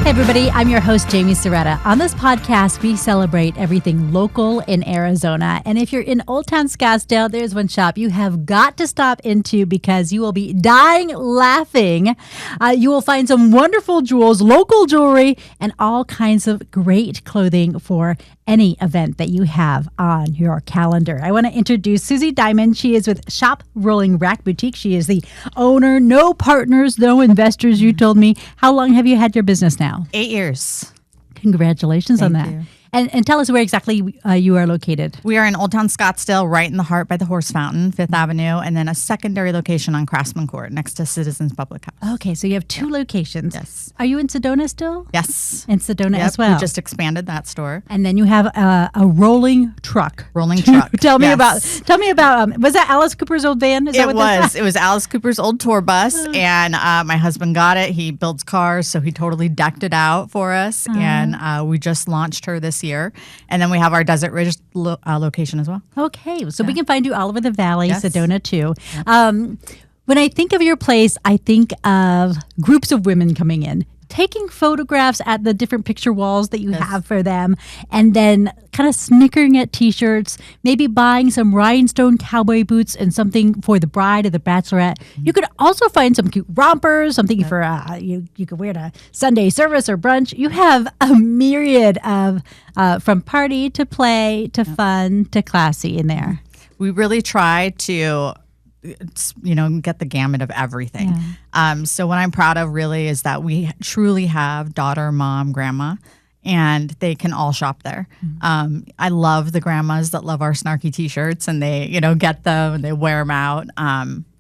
Hey everybody, I'm your host, Jaime Cerreta. On this podcast, we celebrate everything local in Arizona. And if you're in Old Town Scottsdale, there's one shop you have got to stop into because you will be dying laughing. You will find some wonderful jewels, local jewelry, and all kinds of great clothing for any event that you have on your calendar. I want to introduce Susie Diamond. She is with Shop Rolling Rack Boutique. She is the owner. No partners, no investors, you told me. How long have you had your business now? 8 years. Congratulations on that. You. And tell us where exactly you are located. We are in Old Town Scottsdale, right in the heart by the Horse Fountain, 5th Avenue, and then a secondary location on Craftsman Court next to Citizens Public House. Okay, so you have two locations. Yes. Are you in Sedona still? Yes. In Sedona as well. We just expanded that store. And then you have a rolling truck. Rolling truck. Tell me about. Was that Alice Cooper's old van? Is that what that was? It was Alice Cooper's old tour bus, and my husband got it. He builds cars, so he totally decked it out for us, and we just launched her this year. And then we have our Desert Ridge location as well. Okay, so we can find you all over the valley, Yes. Sedona too. Yep. When I think of your place, I think of groups of women coming in, taking photographs at the different picture walls that you have for them, and then kind of snickering at T-shirts, maybe buying some rhinestone cowboy boots and something for the bride or the bachelorette. You could also find some cute rompers, something for you could wear to Sunday service or brunch. You have a myriad of from party to play to fun to classy in there. We really try to get the gamut of everything. So what I'm proud of really is that we truly have daughter, mom, grandma, and they can all shop there. I love the grandmas that love our snarky T-shirts, and they, get them and they wear them out.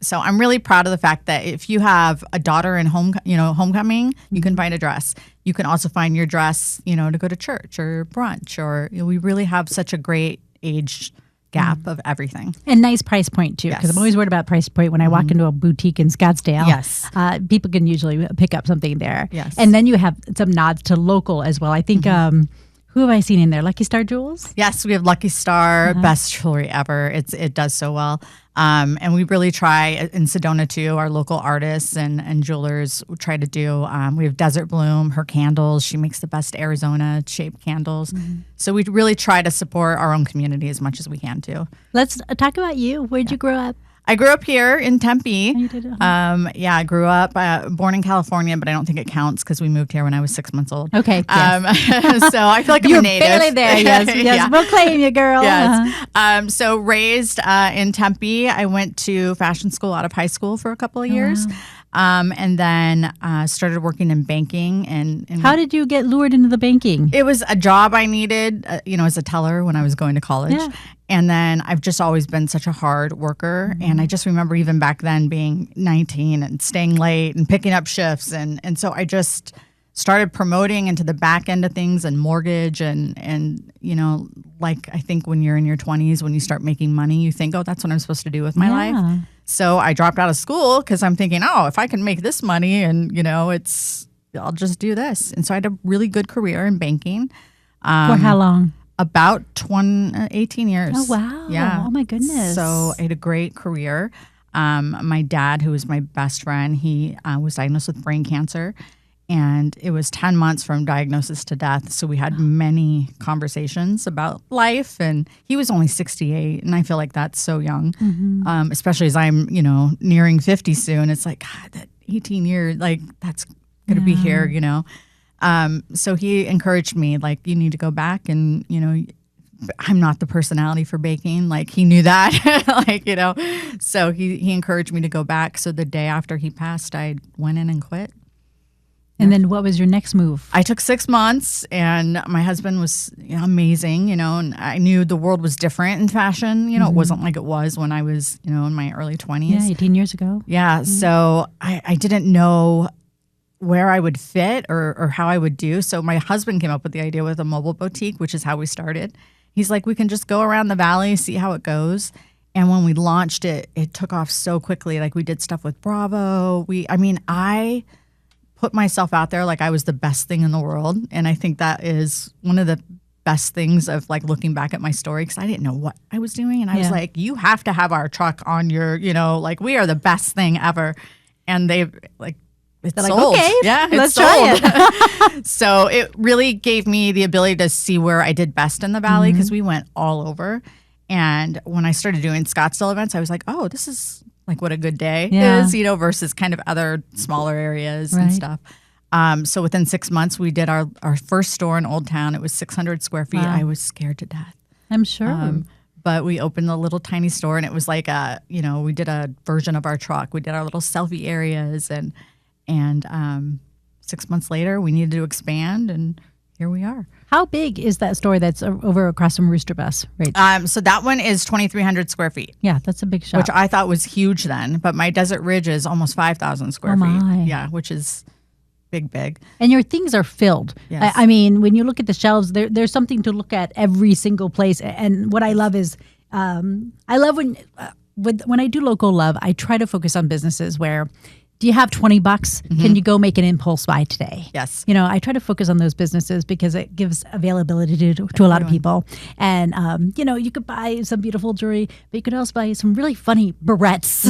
So I'm really proud of the fact that if you have a daughter in homecoming, you can find a dress. You can also find your dress, to go to church or brunch, or we really have such a great age gap of everything. And nice price point too, because I'm always worried about price point when I walk into a boutique in Scottsdale. Yes. People can usually pick up something there. Yes. And then you have some nods to local as well. I think, who have I seen in there? Lucky Star Jewels? Yes, we have Lucky Star, best jewelry ever. It does so well. And we really try in Sedona too, our local artists and jewelers try to do, we have Desert Bloom, her candles. She makes the best Arizona shaped candles. So we really try to support our own community as much as we can too. Let's talk about you. Where'd you grow up? I grew up here in Tempe. Oh, you did? I grew up, born in California, but I don't think it counts because we moved here when I was 6 months old. Okay. Yes. So I feel like I'm You're a native. barely there, yes. Yeah. We'll claim you, girl. Yes. So raised in Tempe. I went to fashion school out of high school for a couple of years. And then started working in banking. And How did you get lured into the banking? it was a job I needed, as a teller when I was going to college. Yeah. And then I've just always been such a hard worker. And I just remember even back then being 19 and staying late and picking up shifts. And so I just started promoting into the back end of things and mortgage and I think when you're in your 20s, when you start making money, you think, oh, that's what I'm supposed to do with my life. So I dropped out of school because I'm thinking, oh, if I can make this money and, I'll just do this. And so I had a really good career in banking. For how long? About 18 years. Oh, wow. Yeah. Oh, my goodness. So I had a great career. My dad, who was my best friend, he was diagnosed with brain cancer. And it was 10 months from diagnosis to death. So we had many conversations about life. And he was only 68. And I feel like that's so young, especially as I'm, nearing 50 soon. It's like, God, that 18 years, like that's going to be here, So he encouraged me, like, you need to go back and, I'm not the personality for baking. Like he knew that, so he encouraged me to go back. So the day after he passed, I went in and quit. And then what was your next move? I took 6 months, and my husband was amazing, and I knew the world was different in fashion. It wasn't like it was when I was, in my early 20s. Yeah, 18 years ago. Yeah, so I didn't know where I would fit or how I would do. So my husband came up with the idea with a mobile boutique, which is how we started. He's like, we can just go around the valley, see how it goes. And when we launched it, it took off so quickly. Like we did stuff with Bravo. I put myself out there like I was the best thing in the world. And I think that is one of the best things of like looking back at my story, because I didn't know what I was doing. And I was like, you have to have our truck on your, like we are the best thing ever. And they like it's They're sold. like, okay, yeah, let's try it. So it really gave me the ability to see where I did best in the valley because we went all over. And when I started doing Scottsdale events, I was like, oh, this is like what a good day is, versus kind of other smaller areas and stuff. So within 6 months, we did our first store in Old Town. It was 600 square feet. Wow. I was scared to death. I'm sure. But we opened a little tiny store, and it was like we did a version of our truck. We did our little selfie areas, and 6 months later, we needed to expand, and here we are. How big is that store that's over across from Rooster Bus? Right. So that one is 2,300 square feet. Yeah, that's a big shop. Which I thought was huge then, but my Desert Ridge is almost 5,000 square feet. Yeah, which is big. And your things are filled. Yes. I mean, when you look at the shelves, there's something to look at every single place. And what I love is, I love when I do local love, I try to focus on businesses where, do you have $20? Can you go make an impulse buy today? Yes. I try to focus on those businesses because it gives availability to a lot of people. And, you could buy some beautiful jewelry, but you could also buy some really funny barrettes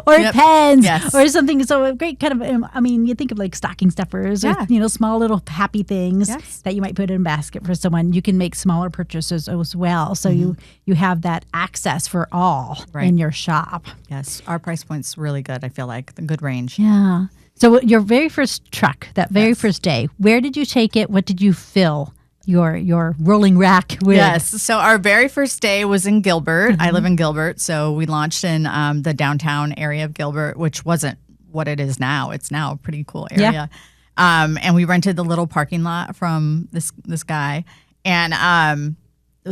or pens or something. So a great kind of, you think of like stocking stuffers or, small little happy things that you might put in a basket for someone. You can make smaller purchases as well. So you have that access for all in your shop. Yes. Our price point's really good. I feel like the good range. Yeah. So your very first truck, that very first day, where did you take it? What did you fill your rolling rack with? Yes. So our very first day was in Gilbert. I live in Gilbert. So we launched in the downtown area of Gilbert, which wasn't what it is now. It's now a pretty cool area. Yeah. And we rented the little parking lot from this guy. And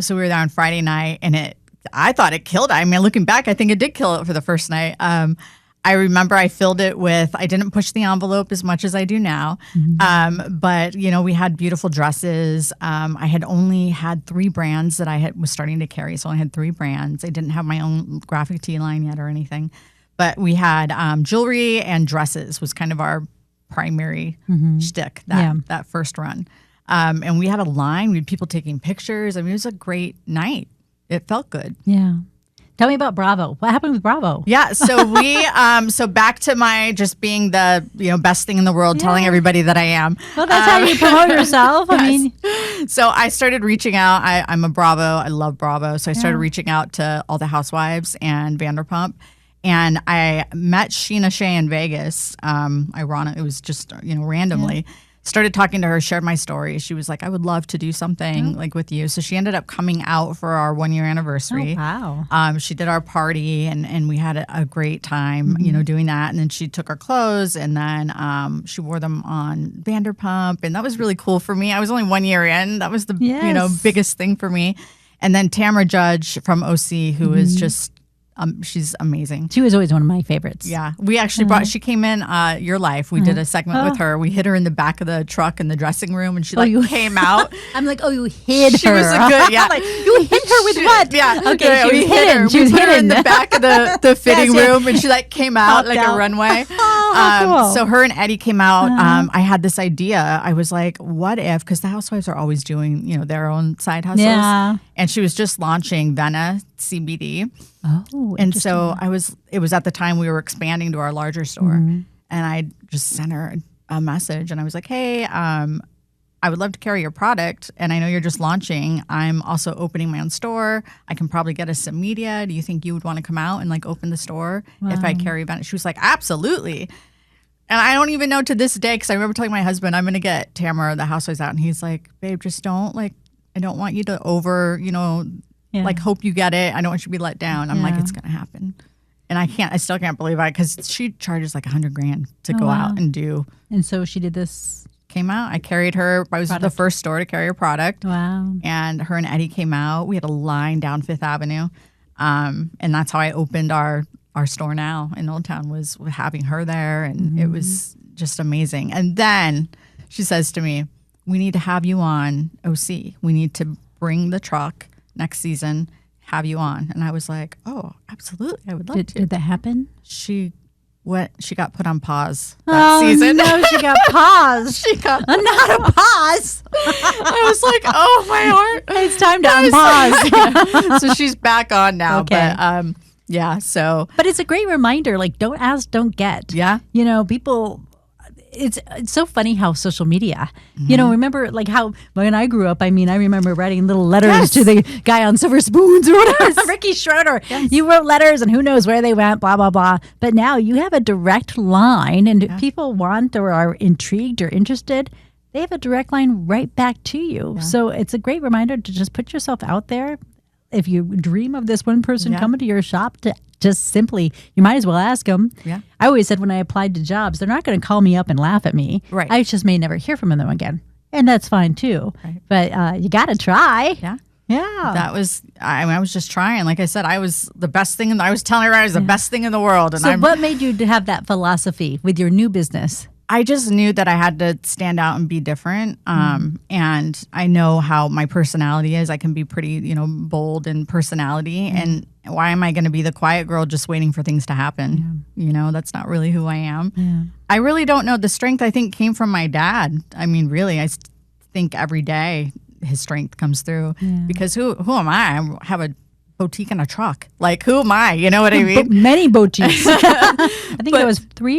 so we were there on Friday night, and I thought it killed it. I mean, looking back, I think it did kill it for the first night. I remember I filled it with, I didn't push the envelope as much as I do now. But, we had beautiful dresses. I had only had 3 brands that I was starting to carry. So I had 3 brands. I didn't have my own graphic tee line yet or anything. But we had jewelry and dresses was kind of our primary shtick that first run. And we had a line. We had people taking pictures. I mean, it was a great night. It felt good. Yeah. Tell me about Bravo. What happened with Bravo? Yeah, so we, so back to my just being the best thing in the world, telling everybody that I am. Well, that's how you promote yourself. So I started reaching out. I'm a Bravo. I love Bravo. So I started reaching out to all the housewives and Vanderpump, and I met Sheena Shea in Vegas. Ironic, it was just randomly. Started talking to her, shared my story. She was like, I would love to do something like with you. So she ended up coming out for our 1-year anniversary. Oh, wow. She did our party and we had a great time, doing that. And then she took our clothes and then she wore them on Vanderpump. And that was really cool for me. I was only 1 year in. That was the biggest thing for me. And then Tamara Judge from OC, who is just she's amazing. She was always one of my favorites. Yeah. We actually she came in Your Life. We did a segment with her. We hid her in the back of the truck in the dressing room and she came out. I'm like, oh, you hid her. She was a good, I'm like, you hid her with what? Yeah. Okay, she was hidden. She was hid hidden. her in the back of the fitting room and she came out like a runway. Cool. So her and Eddie came out. I had this idea. I was like, what if, because the housewives are always doing, their own side hustles. Yeah. And she was just launching Vena CBD. Oh, and so it was at the time we were expanding to our larger store. And I just sent her a message and I was like, hey, I would love to carry your product. And I know you're just launching. I'm also opening my own store. I can probably get us some media. Do you think you would want to come out and open the store if I carry Vena? She was like, absolutely. And I don't even know to this day, because I remember telling my husband, I'm going to get Tamara, the housewives, out. And he's like, babe, just don't, I don't want you to hope you get it. I don't want you to be let down. I'm like, it's going to happen. And I still can't believe it, because she charges $100,000 to go out and do. And so she did this. Came out. I carried her. I was the first store to carry her product. Wow. And her and Eddie came out. We had a line down Fifth Avenue. And that's how I opened our store now in Old Town, was having her there. And it was just amazing. And then she says to me, we need to have you on OC. We need to bring the truck next season, have you on. And I was like, oh, absolutely. I would love to. Did that happen? She got put on pause that season. No, she got paused. She got not a pause. I was like, oh, my heart. It's time to unpause. So she's back on now. Okay. But so. But it's a great reminder. Don't ask, don't get. Yeah. People, it's so funny how social media, remember like how when I grew up, I remember writing little letters to the guy on silver spoons or whatever, Ricky Schroeder. Yes. You wrote letters and who knows where they went, blah, blah, blah. But now you have a direct line, and if people want or are intrigued or interested, they have a direct line right back to you. Yeah. So it's a great reminder to just put yourself out there. If you dream of this one person coming to your shop, to just simply, you might as well ask them. Yeah. I always said when I applied to jobs, they're not going to call me up and laugh at me. Right. I just may never hear from them again. And that's fine too. Right. But you got to try. Yeah. Yeah. That was, I was just trying. Like I said, I was the best thing. I was telling her I was the best thing in the world. And so what made you to have that philosophy with your new business? I just knew that I had to stand out and be different. And I know how my personality is. I can be pretty, bold in personality. And why am I going to be the quiet girl just waiting for things to happen? Yeah. That's not really who I am. Yeah. I really don't know. The strength, I think, came from my dad. Really, I think every day his strength comes through. Yeah. Because who am I? I have a boutique and a truck. Like, who am I? You know what I mean? Many boutiques. I think there was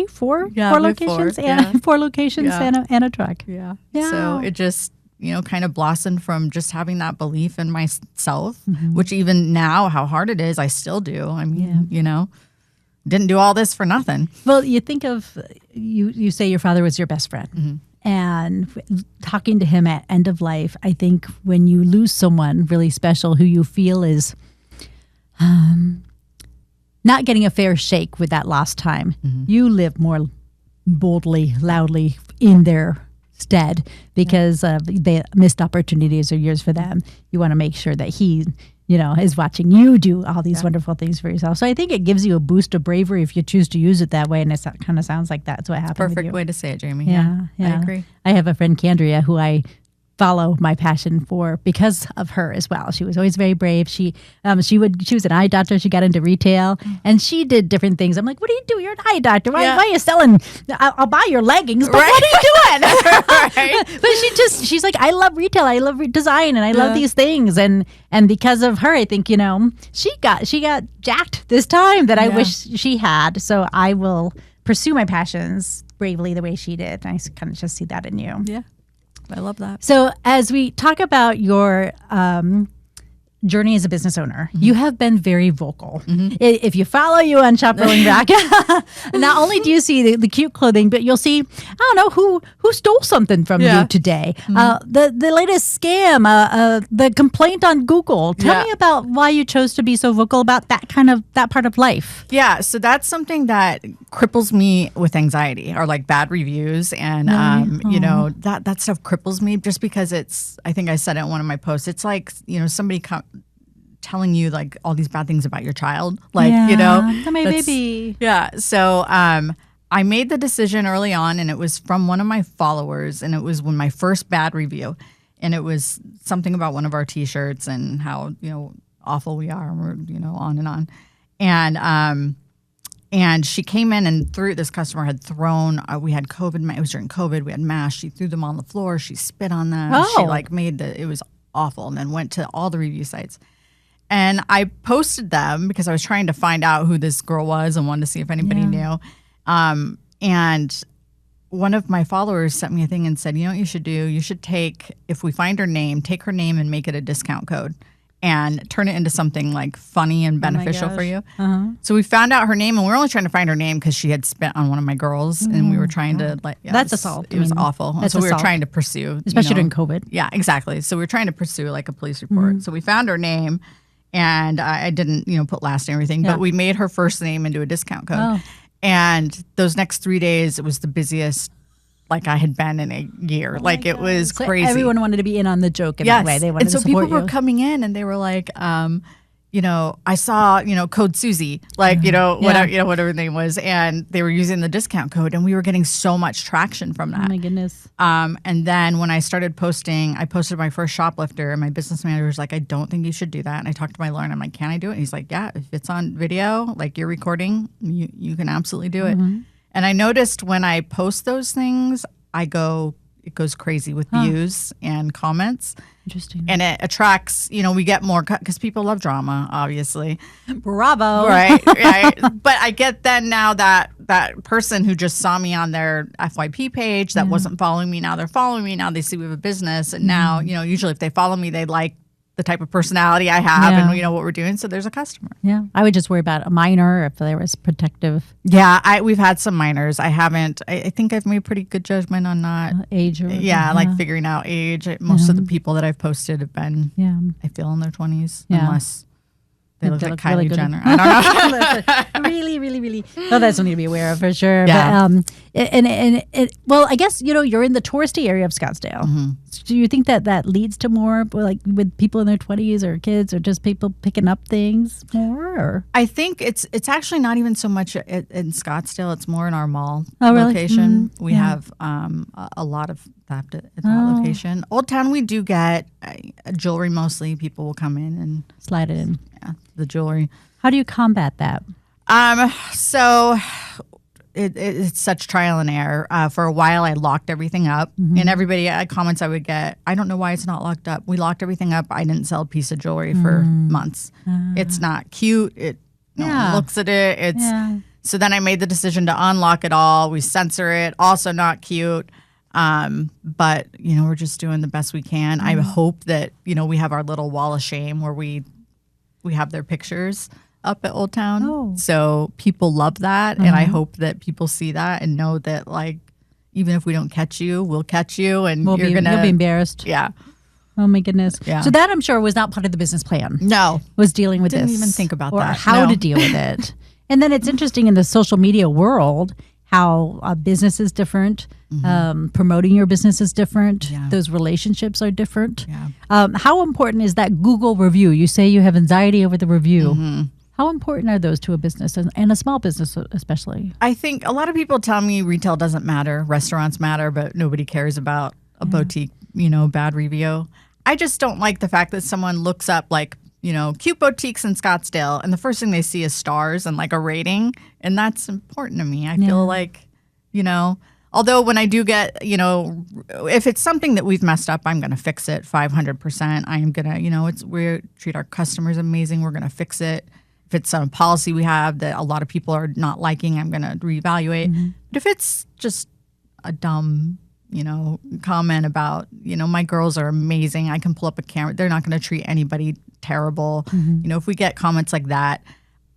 four locations, and 4 locations and a truck. Yeah. So it just, kind of blossomed from just having that belief in myself, which even now, how hard it is, I still do. Didn't do all this for nothing. Well, you think of, you say your father was your best friend. Mm-hmm. And talking to him at end of life, I think when you lose someone really special who you feel is not getting a fair shake with that lost time, you live more boldly, loudly in their stead because of the missed opportunities or years for them. You want to make sure that he, is watching you do all these wonderful things for yourself. So I think it gives you a boost of bravery if you choose to use it that way. And it kind of sounds like that's what happened. Perfect way to say it, Jamie. Yeah. I agree. I have a friend, Candria, who I follow my passion for because of her as well. She was always very brave. She was an eye doctor. She got into retail and she did different things. I'm like, what do you do? You're an eye doctor. Why are you selling? I'll buy your leggings, but what are you doing? But she's like, I love retail. I love design and I love these things. And because of her, I think, she got jacked this time that I wish she had. So I will pursue my passions bravely the way she did. I kind of just see that in you. Yeah. I love that. So as we talk about your journey as a business owner, you have been very vocal. If you follow you on Shop Rolling Rock, not only do you see the cute clothing, but you'll see, I don't know, who stole something from you today. The latest scam, the complaint on Google. Tell me about why you chose to be so vocal about that part of life. Yeah, so that's something that cripples me with anxiety, or like bad reviews. And, that stuff cripples me just because I think I said it in one of my posts. It's like, somebody telling you like all these bad things about your child, like my baby. Yeah. So I made the decision early on, and it was from one of my followers, and it was when my first bad review, and it was something about one of our T-shirts and how awful we are, and we're on and on, and she came in and this customer had thrown. We had COVID. It was during COVID. We had masks. She threw them on the floor. She spit on them. Oh. She it was awful, and then went to all the review sites. And I posted them because I was trying to find out who this girl was and wanted to see if anybody knew. And one of my followers sent me a thing and said, you know what you should do? You should if we find her name, take her name and make it a discount code and turn it into something like funny and beneficial for you. So we found out her name, and we were only trying to find her name because she had spit on one of my girls, and we were trying to that's assault. It was awful. So we were trying to pursue, especially during COVID. Yeah, exactly. So we were trying to pursue like a police report. So we found her name, and I didn't put last name or anything, but we made her first name into a discount code. And those next 3 days, it was the busiest like I had been in a year. It was crazy. Everyone wanted to be in on the joke in a way. They wanted to support you. And so people were coming in and they were like, I saw, code Susie, whatever the name was, and they were using the discount code, and we were getting so much traction from that. Oh my goodness. And then when I started posting, I posted my first shoplifter, and my business manager was like, I don't think you should do that. And I talked to my lawyer, and I'm like, can I do it? And he's like, yeah, if it's on video, like you're recording, you can absolutely do it. And I noticed when I post those things, it it goes crazy with views and comments. Interesting. And it attracts, we get more because people love drama, obviously. Bravo. Right. But I get then now that person who just saw me on their FYP page that wasn't following me, now they're following me. Now they see we have a business. And now, usually if they follow me, they like the type of personality I have and what we're doing. So there's a customer. Yeah. I would just worry about a minor if there was protective. Yeah. We've had some minors. I think I've made pretty good judgment on not age. like figuring out age. Most of the people that I've posted have been, I feel in their 20s, unless they look like Kylie really Jenner. I don't know. Really, really, really. Oh, that's something to be aware of for sure. Yeah. But, well, I guess, you're in the touristy area of Scottsdale. Mm-hmm. Do you think that leads to more, like with people in their 20s or kids or just people picking up things more? Or? I think it's actually not even so much in Scottsdale. It's more in our mall really? location. We have a lot of theft at that location. Old Town, we do get jewelry mostly. People will come in and slide it in. Yeah, the jewelry. How do you combat that? So it's such trial and error. For a while, I locked everything up, and everybody comments I would get, I don't know why it's not locked up. We locked everything up. I didn't sell a piece of jewelry for months. It's not cute. No one looks at it. So then I made the decision to unlock it all. We censor it. Also not cute. But we're just doing the best we can. I hope that we have our little wall of shame where we have their pictures up at Old Town. So people love that. And I hope that people see that and know that, like, even if we don't catch you, we'll catch you and you'll be embarrassed. Yeah. Oh my goodness. Yeah. So that, I'm sure, was not part of the business plan. No. Was dealing with this. Didn't even think about that. Or how to deal with it. And then it's interesting in the social media world how business is different. Promoting your business is different. Yeah. Those relationships are different. Yeah. How important is that Google review? You say you have anxiety over the review. How important are those to a business and a small business especially? I think a lot of people tell me retail doesn't matter, restaurants matter, but nobody cares about a boutique, bad review. I just don't like the fact that someone looks up like, cute boutiques in Scottsdale, and the first thing they see is stars and like a rating, and that's important to me. I feel like, although when I do get, if it's something that we've messed up, I'm going to fix it 500%. I am going to, we treat our customers amazing. We're going to fix it. If it's a policy we have that a lot of people are not liking, I'm going to reevaluate. But if it's just a dumb, comment about, my girls are amazing, I can pull up a camera, they're not going to treat anybody terrible. If we get comments like that,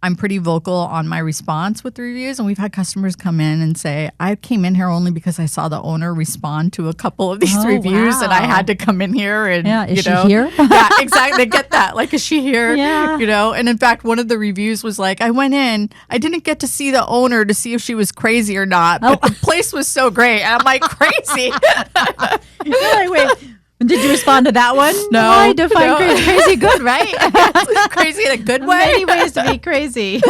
I'm pretty vocal on my response with the reviews, and we've had customers come in and say, I came in here only because I saw the owner respond to a couple of these reviews, and I had to come in here and, is she here? Yeah, exactly. They get that. Like, is she here? Yeah. And in fact, one of the reviews was like, I went in, I didn't get to see the owner to see if she was crazy or not, but the place was so great. And I'm like, crazy? Wait. Did you respond to that one? No. I define crazy good, right? Crazy in a good way. Many ways to be crazy.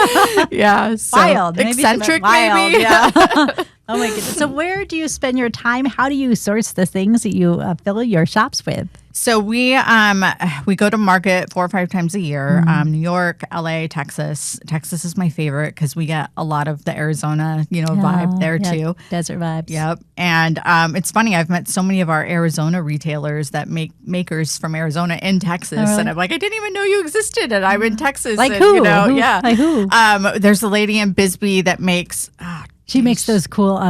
Yeah. So wild. Eccentric, wild, maybe. Yeah. Oh my goodness. So where do you spend your time? How do you source the things that you fill your shops with? So we go to market 4 or 5 times a year. New York, LA, Texas. Texas is my favorite because we get a lot of the Arizona, vibe there too. Desert vibes. Yep. And it's funny. I've met so many of our Arizona retailers that make makers from Arizona in Texas, and I'm like, I didn't even know you existed, and I'm in Texas. Like and, who? Yeah. Like who? There's a lady in Bisbee that makes. She makes those cool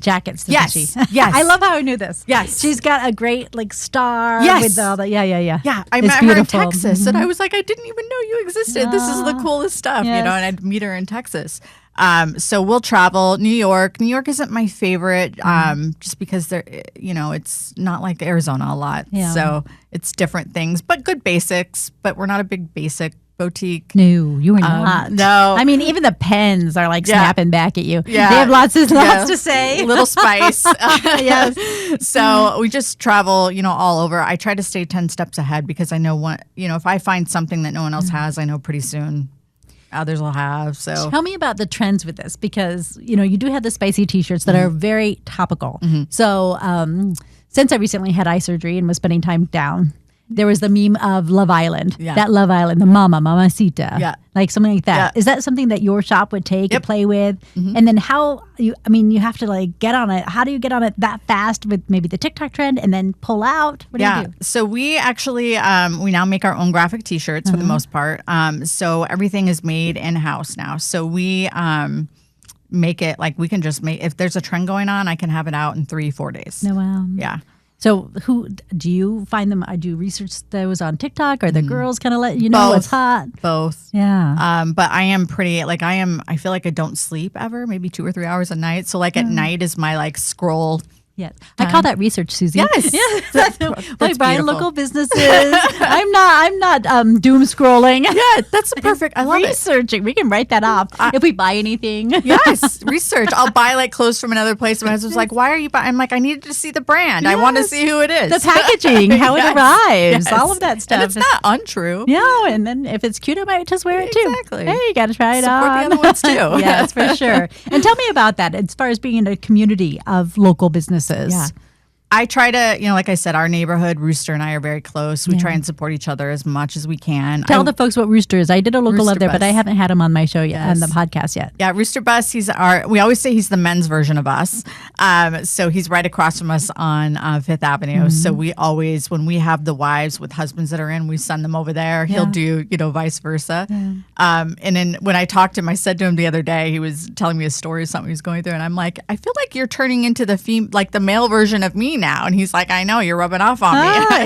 jackets. Yes. She? Yes. I love how I knew this. Yes. She's got a great star. Yes. With all the, yeah. Yeah. I It's met beautiful. her in Texas, and I was like, I didn't even know you existed. This is the coolest stuff, Yes. and I'd meet her in Texas. So we'll travel. New York isn't my favorite, just because it's not like Arizona a lot. Yeah. So it's different things, but good basics. But we're not a big basic boutique. No, you are not. No. I mean, even the pens are like snapping back at you. Yeah. They have lots to say. Little spice. Yes. So we just travel, all over. I try to stay 10 steps ahead because I know if I find something that no one else has, I know pretty soon others will have. So tell me about the trends with this, because you do have the spicy t-shirts that are very topical. So since I recently had eye surgery and was spending time down, there was the meme of Love Island. Yeah. That Love Island, the mamacita. Yeah. Like something like that. Yeah. Is that something that your shop would take and play with? And then you have to like get on it. How do you get on it that fast with maybe the TikTok trend and then pull out? What do you do? So we actually, we now make our own graphic t-shirts for the most part. So everything is made in-house now. So we make it like we can just make, if there's a trend going on, I can have it out in 3-4 days. No, wow. Yeah. So who do you find them? Do you research those on TikTok or the girls kind of let you know what's hot? Both. Yeah. But I am pretty, like I feel like I don't sleep ever, maybe 2 or 3 hours a night. So like at night is my like scroll. Yes. I call that research, Susie. Yes. That's like buying beautiful. local businesses. I'm not doom scrolling. Yeah, that's perfect. I love Researching. We can write that off if we buy anything. Yes, research. I'll buy like clothes from another place. My husband's like, "Why are you buying?" I'm like, "I needed to see the brand. I want to see who it is, The packaging, how it arrives, Yes. all of that stuff. And it's not untrue. Yeah, and then if it's cute, I might just wear it too. Exactly. Hey, you got to try it Support on. the other ones too. Yes, for sure. And tell me about that as far as being in a community of local businesses. Yeah. I try to, like I said, our neighborhood, Rooster and I are very close. We try and support each other as much as we can. Tell the folks what Rooster is. I did a local Rooster up there, Bus. but I haven't had him on my show yet, on the podcast yet. Yeah, Rooster Bus, we always say he's the men's version of us. So he's right across from us on Fifth Avenue. So we always, when we have the wives with husbands that are in, we send them over there. He'll do, vice versa. And then when I talked to him, I said to him the other day, he was telling me a story of something he was going through. And I'm like, I feel like you're turning into the male version of me now. And he's like, I know, you're rubbing off on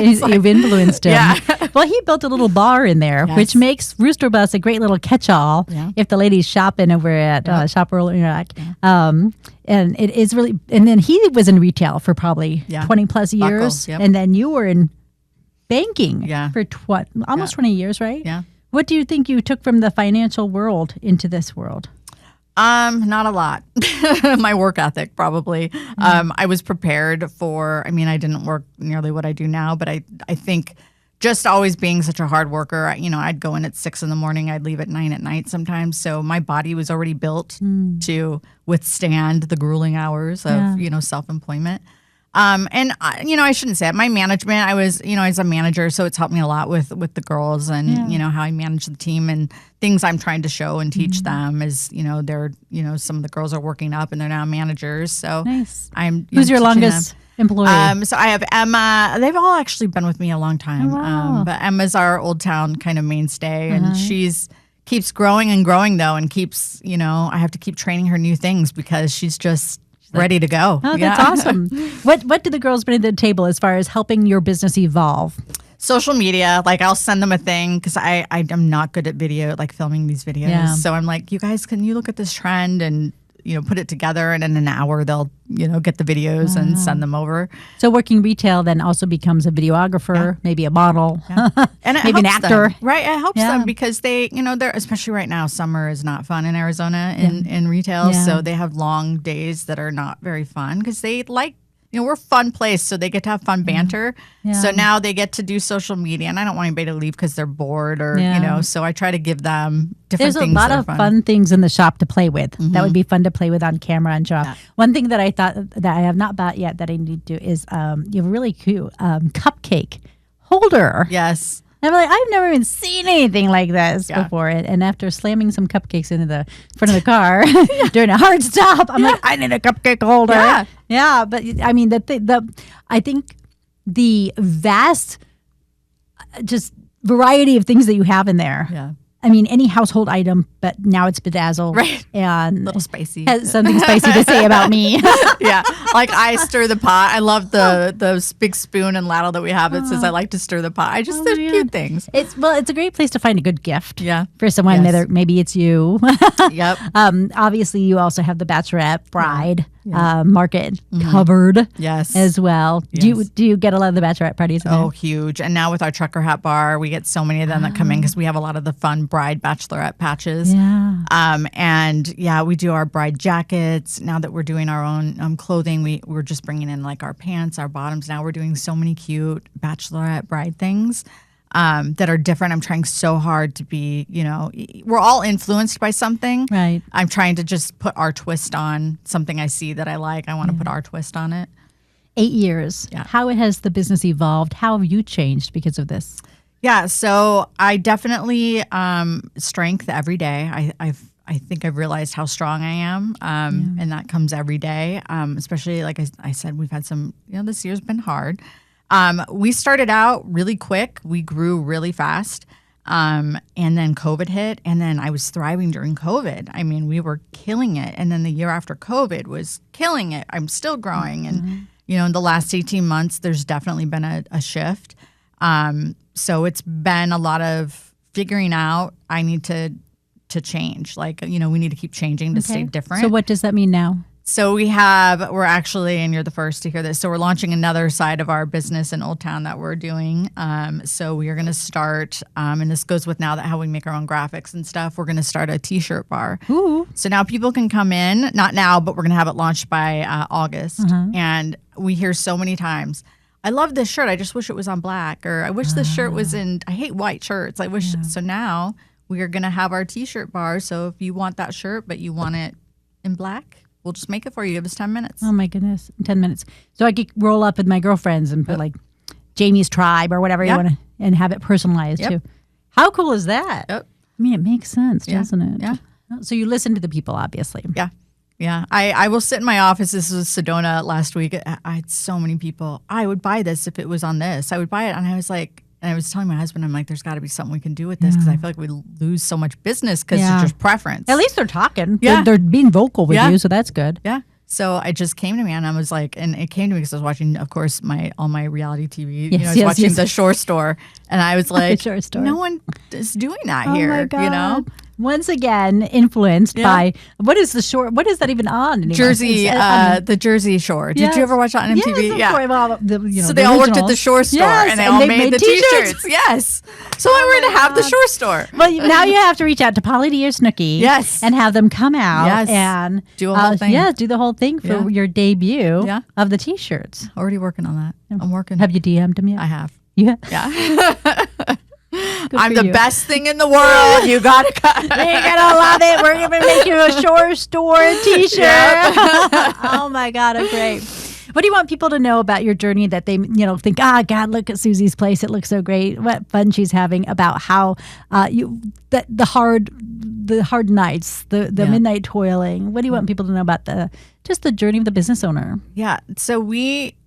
me. You've influenced him. Yeah. Well, he built a little bar in there, which makes Rooster Bus a great little catch-all if the ladies shopping over at Shop Rolling Rack. And it is really, and then he was in retail for probably 20 plus years. Buckle, And then you were in banking for almost 20 years, right? Yeah. What do you think you took from the financial world into this world? Not a lot. My work ethic, probably. I was prepared for, I didn't work nearly what I do now, but I think just always being such a hard worker, I'd go in at 6 a.m, I'd leave at 9 p.m. sometimes. So my body was already built to withstand the grueling hours of, self-employment. And I shouldn't say it. My management, I was, as a manager, so it's helped me a lot with the girls and, how I manage the team and things I'm trying to show and teach them is, they're, some of the girls are working up and they're now managers. So nice. Who's your longest employee? So I have Emma. They've all actually been with me a long time. Oh, wow. But Emma's our Old Town kind of mainstay and keeps growing and growing though and keeps, I have to keep training her new things because she's just ready to go. Oh, that's awesome. What do the girls bring to the table as far as helping your business evolve? Social media, like I'll send them a thing because I'm not good at video, like filming these videos. Yeah. So I'm like, you guys, can you look at this trend and, put it together and in an hour they'll, get the videos and send them over. So working retail then also becomes a videographer, maybe a model, and it maybe an helps actor. them. Right. It helps them because they, they're, especially right now, summer is not fun in Arizona in retail. Yeah. So they have long days that are not very fun because they like, we're a fun place, so they get to have fun banter. Yeah. So now they get to do social media, and I don't want anybody to leave because they're bored or, so I try to give them different There's things. There's a lot of fun things in the shop to play with. That would be fun to play with on camera and show off. Yeah. One thing that I thought that I have not bought yet that I need to do is you have a really cute cupcake holder. Yes. I'm like, I've never even seen anything like this before. And after slamming some cupcakes into the front of the car during a hard stop, I'm like, I need a cupcake holder. Yeah. Yeah, but I mean, I think the vast just variety of things that you have in there. Yeah. I mean, any household item, but now it's bedazzled. Right. And A little spicy. has something spicy to say about me. Yeah. Like I stir the pot. I love the big spoon and ladle that we have that says I like to stir the pot. They're cute things. It's a great place to find a good gift. Yeah. For someone, Yes. maybe it's you. Yep. Obviously, you also have the bachelorette bride market covered Yes. as well. Yes. Do you get a lot of the bachelorette parties? In Oh, huge. And now with our trucker hat bar, we get so many of them that come in because we have a lot of the fun bride bachelorette patches. Yeah. And we do our bride jackets. Now that we're doing our own clothing, we're just bringing in like our pants, our bottoms. Now we're doing so many cute bachelorette bride things that are different. I'm trying so hard to be, we're all influenced by something. Right. I'm trying to just put our twist on something I see that I like. I want to put our twist on it. 8 years. Yeah. How has the business evolved? How have you changed because of this? Yeah, so I definitely strength every day. I think I've realized how strong I am, and that comes every day. Especially like I said, we've had some. This year's been hard. We started out really quick. We grew really fast, and then COVID hit, and then I was thriving during COVID. I mean, we were killing it, and then the year after COVID was killing it. I'm still growing, and in the last 18 months, there's definitely been a shift. So it's been a lot of figuring out I need to change. Like, we need to keep changing to stay different. So what does that mean now? So we're actually, and you're the first to hear this, so we're launching another side of our business in Old Town that we're doing. So we are going to start, and this goes with now that how we make our own graphics and stuff, we're going to start a t-shirt bar. Ooh. So now people can come in, not now, but we're going to have it launched by August. And we hear so many times, I love this shirt. I just wish it was on black. Or I wish this shirt was I hate white shirts. I wish. So now we are going to have our t-shirt bar. So if you want that shirt, but you want it in black, we'll just make it for you. Give us 10 minutes. Oh my goodness. 10 minutes. So I could roll up with my girlfriends and put like Jamie's Tribe or whatever you want to, and have it personalized too. How cool is that? Yep. I mean, it makes sense, doesn't it? Yeah. So you listen to the people, obviously. Yeah. Yeah. I will sit in my office. This was Sedona last week. I had so many people. I would buy this if it was on this. I would buy it. And I was like, and I was telling my husband, I'm like, there's got to be something we can do with this because I feel like we lose so much business because it's just preference. At least they're talking. Yeah. They're being vocal with you, so that's good. Yeah. So it just came to me, and I was like, and it came to me because I was watching, of course, all my reality TV. I was watching The Shore Store, and I was like, Shore Store. No one is doing that here. My God. Once again, influenced by what is that even on? Anymore? Jersey, the Jersey Shore. Did you ever watch that on MTV? Yes, well, so they all worked at the Shore Store, and they all made the t-shirts. Yes. So we're going to have the Shore Store. Well, now you have to reach out to Polly D or Snooki, and have them come out and do a whole thing. Yeah, do the whole thing for your debut of the t-shirts. Already working on that. I'm working. Have you DM'd them yet? I have. Yeah. I'm the best thing in the world. You gotta cut. You're gonna love it. We're gonna make you a Shore Store t-shirt. Oh my God, I'm great. What do you want people to know about your journey that they, think, God, look at Susie's place. It looks so great. What fun she's having. About how the hard nights, the midnight toiling. What do you want people to know about the journey of the business owner? Yeah. So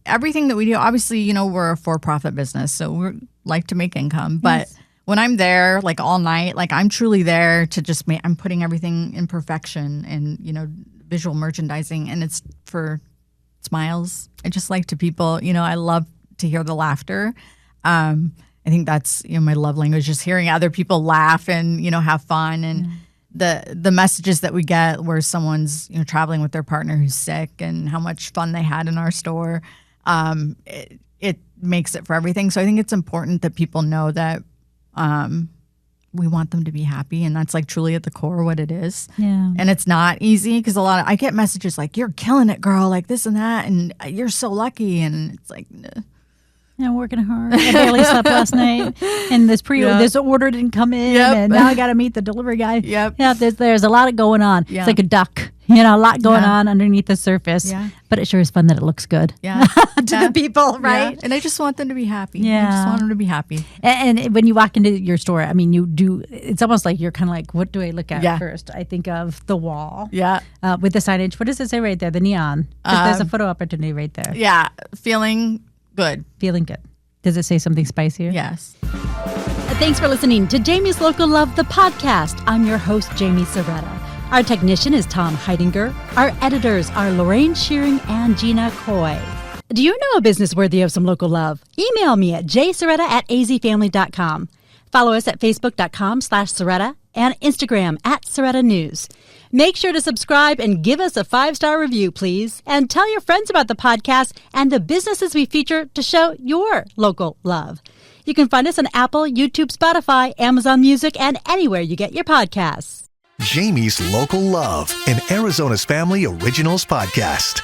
everything that we do, obviously, we're a for-profit business, so we like to make income. But when I'm there, like all night, like I'm truly there to just I'm putting everything in perfection and, visual merchandising, and it's for smiles. I just like to people, I love to hear the laughter. I think that's, my love language, just hearing other people laugh and, have fun. And the messages that we get where someone's, traveling with their partner who's sick and how much fun they had in our store, it makes it for everything. So I think it's important that people know that we want them to be happy, and that's like truly at the core what it is. Yeah. And it's not easy because I get messages like, you're killing it, girl, like this and that, and you're so lucky. And it's like, I'm working hard. I barely slept last night, and this order didn't come in, and now I got to meet the delivery guy. Yep. Yeah, there's a lot going on. Yeah. It's like a duck, a lot going on underneath the surface. Yeah. But it sure is fun that it looks good. Yeah. to the people, right? Yeah. And I just want them to be happy. Yeah. I just want them to be happy. And when you walk into your store, I mean, it's almost like you're kind of like, what do I look at first? I think of the wall. Yeah. With the signage. What does it say right there? The neon. There's a photo opportunity right there. Yeah. Feeling good. Feeling good. Does it say something spicier? Yes. Thanks for listening to Jamie's Local Love, the podcast. I'm your host, Jaime Cerreta. Our technician is Tom Heidinger. Our editors are Lorraine Shearing and Gina Coy. Do you know a business worthy of some local love? Email me at jcerreta@azfamily.com. Follow us at facebook.com/Cerreta and Instagram @Cerreta News. Make sure to subscribe and give us a 5-star review, please. And tell your friends about the podcast and the businesses we feature to show your local love. You can find us on Apple, YouTube, Spotify, Amazon Music, and anywhere you get your podcasts. Jamie's Local Love, an Arizona's Family Originals podcast.